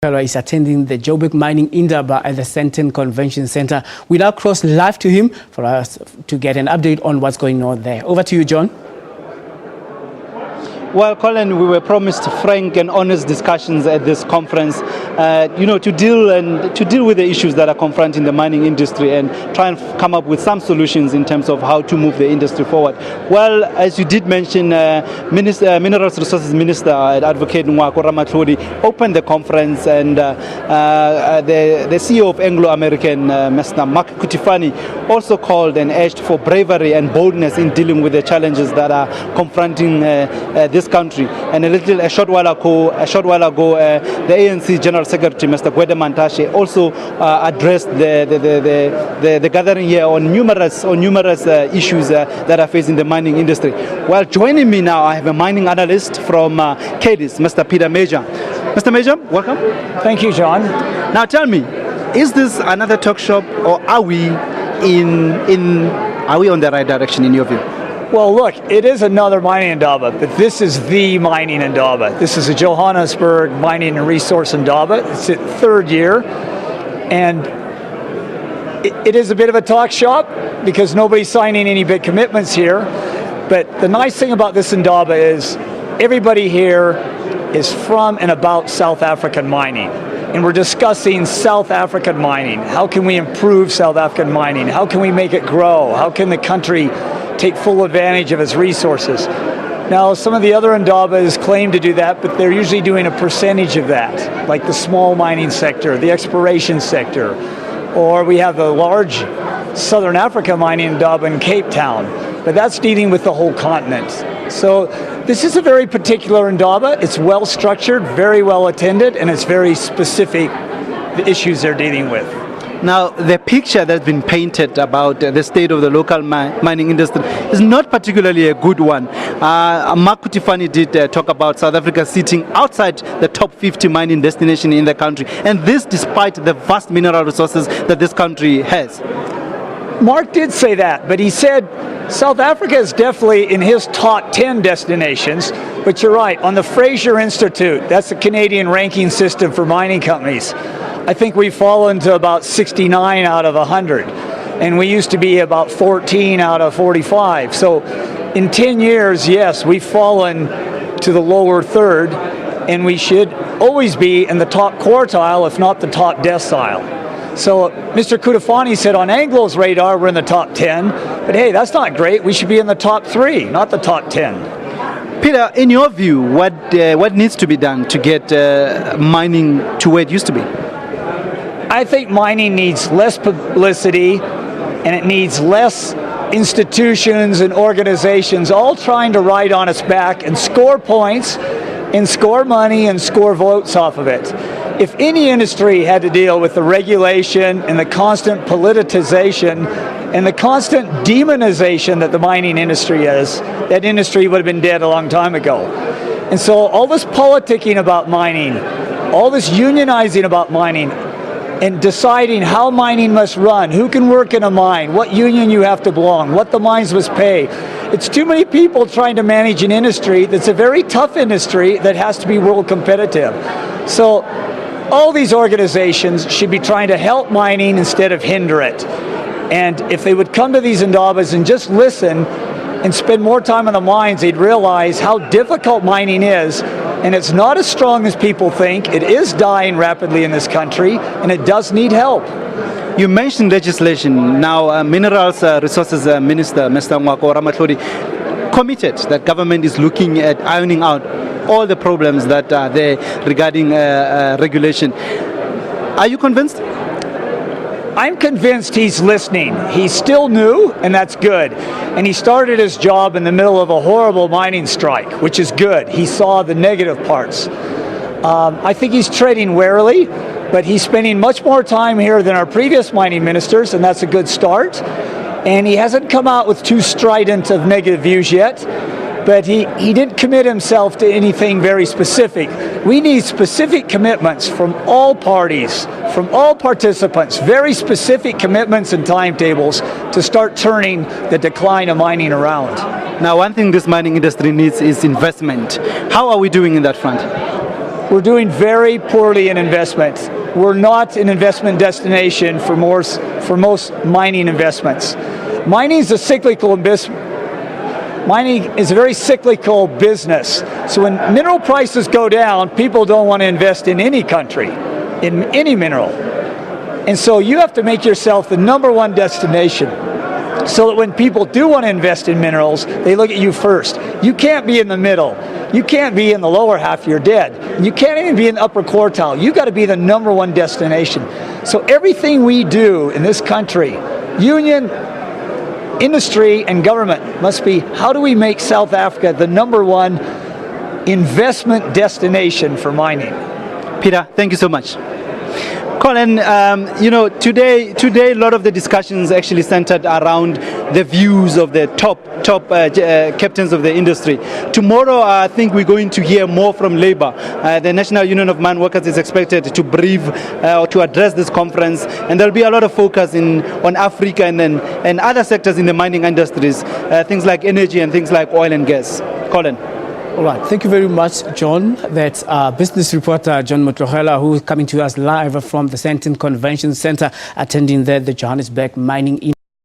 Is attending the Joburg Mining Indaba at the Sandton Convention Center. We now cross live to him for us to get an update on what's going on there. Over to you, John. Well, Colin, we were promised frank and honest discussions at this conference, to deal with the issues that are confronting the mining industry and try and come up with some solutions in terms of how to move the industry forward. Well, as you did mention, Minerals Resources Minister Advocate Ngoako Ramathlodi opened the conference, and the CEO of Anglo-American, Mr. Mark Kutifani, also called and urged for bravery and boldness in dealing with the challenges that are confronting this country. And a short while ago, the ANC General Secretary, Mr. Gwede Mantashe, also addressed the gathering here on numerous issues that are facing the mining industry. Well, joining me now, I have a mining analyst from Cadis, Mr. Peter Major. Mr. Major, welcome. Thank you, John. Now tell me, is this another talk shop, or are we on the right direction in your view? Well, look, it is another mining Indaba, but this is the mining Indaba. This is a Johannesburg Mining and Resource Indaba. It's its third year, and it is a bit of a talk shop because nobody's signing any big commitments here. But the nice thing about this Indaba is everybody here is from and about South African mining. And we're discussing South African mining. How can we improve South African mining? How can we make it grow? How can the country take full advantage of its resources? Now, some of the other Indabas claim to do that, but they're usually doing a percentage of that, like the small mining sector, the exploration sector, or we have the large Southern Africa mining Indaba in Cape Town, but that's dealing with the whole continent. So this is a very particular Indaba. It's well structured, very well attended, and it's very specific, the issues they're dealing with. Now, the picture that's been painted about the state of the local mining industry is not particularly a good one. Mark Kutifani did talk about South Africa sitting outside the top 50 mining destination in the country, and this despite the vast mineral resources that this country has. Mark did say that, but he said South Africa is definitely in his top 10 destinations, but you're right, on the Fraser Institute, that's the Canadian ranking system for mining companies, I think we've fallen to about 69 out of 100, and we used to be about 14 out of 45. So in 10 years, yes, we've fallen to the lower third, and we should always be in the top quartile, if not the top decile. So Mr. Kutifani said on Anglo's radar, we're in the top 10, but hey, that's not great. We should be in the top 3, not the top 10. Peter, in your view, what needs to be done to get mining to where it used to be? I think mining needs less publicity, and it needs less institutions and organizations all trying to ride on its back and score points and score money and score votes off of it. If any industry had to deal with the regulation and the constant politicization and the constant demonization that the mining industry is, that industry would have been dead a long time ago. And so all this politicking about mining, all this unionizing about mining, and deciding how mining must run, who can work in a mine, what union you have to belong, what the mines must pay. It's too many people trying to manage an industry that's a very tough industry that has to be world competitive. So all these organizations should be trying to help mining instead of hinder it. And if they would come to these Indabas and just listen and spend more time in the mines, they'd realize how difficult mining is. And it's not as strong as people think. It is dying rapidly in this country, and it does need help. You mentioned legislation. Now, Minerals Resources Minister, Mr. Ngoako Ramathlodi, committed that government is looking at ironing out all the problems that are there regarding regulation. Are you convinced? I'm convinced he's listening. He's still new, and that's good. And he started his job in the middle of a horrible mining strike, which is good. He saw the negative parts. I think he's treading warily, but he's spending much more time here than our previous mining ministers, and that's a good start. And he hasn't come out with too strident of negative views yet, but he didn't commit himself to anything very specific. We need specific commitments from all parties, from all participants, very specific commitments and timetables to start turning the decline of mining around. Now, one thing this mining industry needs is investment. How are we doing in that front? we're doing very poorly in investment. We're not an investment destination for most mining investments. Mining is a cyclical investment. Mining is a very cyclical business. So when mineral prices go down, people don't want to invest in any country, in any mineral. And so you have to make yourself the #1 destination so that when people do want to invest in minerals, they look at you first. You can't be in the middle. You can't be in the lower half, you're dead. You can't even be in the upper quartile. You got to be the #1 destination. So everything we do in this country, union, industry, and government, must be how do we make South Africa the #1 investment destination for mining? Peter, thank you so much. Colin, today a lot of the discussions actually centered around the views of the top captains of the industry. Tomorrow, I think we're going to hear more from Labour. The National Union of Mine Workers is expected to brief or to address this conference, and there'll be a lot of focus on Africa and other sectors in the mining industries, things like energy and things like oil and gas. Colin. All right, thank you very much, John. That's our business reporter, John Motlogelwa, who is coming to us live from the Sandton Convention Center, attending the Johannesburg Mining Indaba.